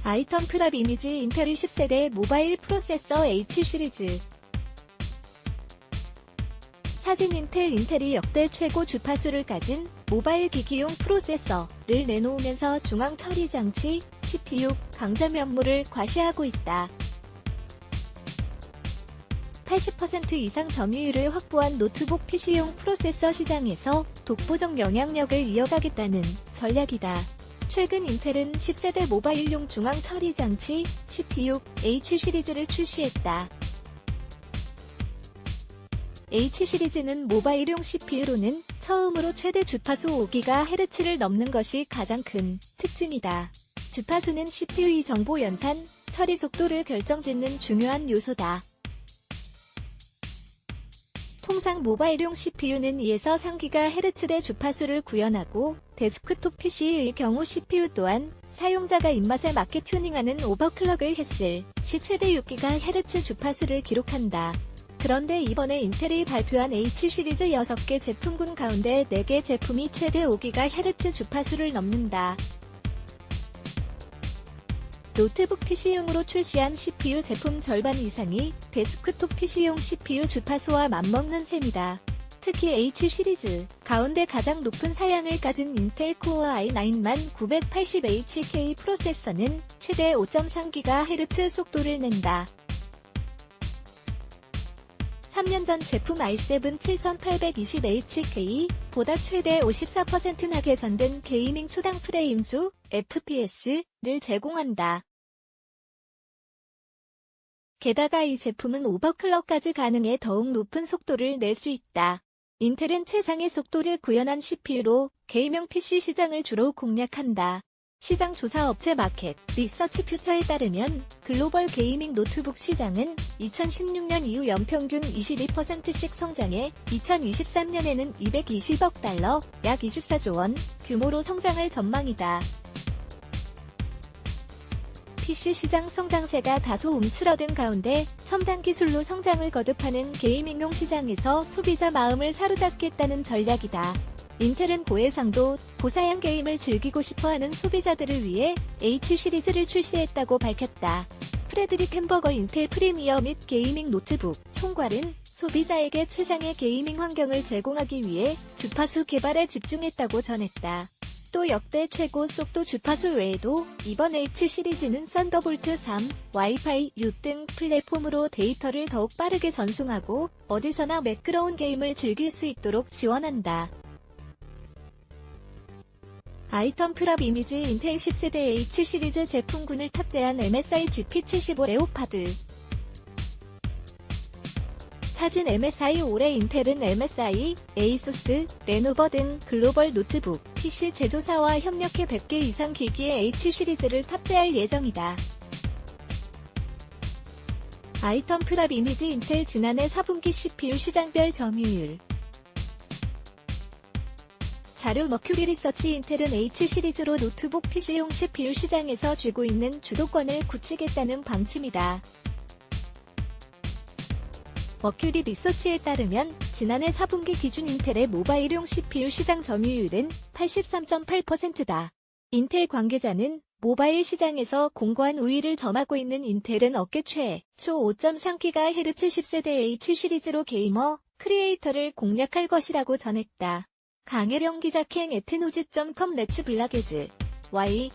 아이템 프랍 이미지 인텔 10세대 모바일 프로세서 H 시리즈. 사진 인텔이 역대 최고 주파수를 가진 모바일 기기용 프로세서를 내놓으면서 중앙 처리 장치, CPU, 강자 면모를 과시하고 있다. 80% 이상 점유율을 확보한 노트북 PC용 프로세서 시장에서 독보적 영향력을 이어가겠다는 전략이다. 최근 인텔은 10세대 모바일용 중앙 처리 장치, CPU, H 시리즈를 출시했다. H 시리즈는 모바일용 CPU로는 처음으로 최대 주파수 5GHz를 넘는 것이 가장 큰 특징이다. 주파수는 CPU의 정보 연산, 처리 속도를 결정짓는 중요한 요소다. 통상 모바일용 CPU는 2에서 3GHz의 주파수를 구현하고 데스크톱 PC의 경우 CPU 또한 사용자가 입맛에 맞게 튜닝하는 오버클럭을 했을 시 최대 6GHz 주파수를 기록한다. 그런데 이번에 인텔이 발표한 H 시리즈 6개 제품군 가운데 4개 제품이 최대 5GHz 주파수를 넘는다. 노트북 PC용으로 출시한 CPU 제품 절반 이상이 데스크톱 PC용 CPU 주파수와 맞먹는 셈이다. 특히 H 시리즈 가운데 가장 높은 사양을 가진 인텔 코어 i9-980HK 프로세서는 최대 5.3GHz 속도를 낸다. 3년 전 제품 i7 7820HK보다 최대 54%나 개선된 게이밍 초당 프레임 수 FPS를 제공한다. 게다가 이 제품은 오버클럭까지 가능해 더욱 높은 속도를 낼 수 있다. 인텔은 최상의 속도를 구현한 CPU로 게임용 PC 시장을 주로 공략한다. 시장 조사 업체 마켓 리서치 퓨처에 따르면 글로벌 게이밍 노트북 시장은 2016년 이후 연평균 22%씩 성장해 2023년에는 220억 달러, 약 24조 원 규모로 성장할 전망이다. PC 시장 성장세가 다소 움츠러든 가운데 첨단 기술로 성장을 거듭하는 게이밍용 시장에서 소비자 마음을 사로잡겠다는 전략이다. 인텔은 고해상도, 고사양 게임을 즐기고 싶어하는 소비자들을 위해 H 시리즈를 출시했다고 밝혔다. 프레드릭 햄버거 인텔 프리미어 및 게이밍 노트북 총괄은 소비자에게 최상의 게이밍 환경을 제공하기 위해 주파수 개발에 집중했다고 전했다. 또 역대 최고 속도 주파수 외에도 이번 H 시리즈는 썬더볼트 3, 와이파이 6 등 플랫폼으로 데이터를 더욱 빠르게 전송하고 어디서나 매끄러운 게임을 즐길 수 있도록 지원한다. 아이템 프랍 이미지 인텔 10세대 H 시리즈 제품군을 탑재한 MSI GP75 레오파드. 사진 MSI 올해 인텔은 MSI, 에이수스, 레노버 등 글로벌 노트북, PC 제조사와 협력해 100개 이상 기기에 H 시리즈를 탑재할 예정이다. 아이템 프랍 이미지 인텔 지난해 4분기 CPU 시장별 점유율. 자료 머큐리 리서치 인텔은 H 시리즈로 노트북 PC용 CPU 시장에서 쥐고 있는 주도권을 굳히겠다는 방침이다. 머큐리 리서치에 따르면 지난해 4분기 기준 인텔의 모바일용 CPU 시장 점유율은 83.8%다. 인텔 관계자는 모바일 시장에서 공고한 우위를 점하고 있는 인텔은 역대 최초 5.3GHz 10세대 H 시리즈로 게이머, 크리에이터를 공략할 것이라고 전했다. 강혜령 기자 캥@노즈.com 레츠 블라게즈 Y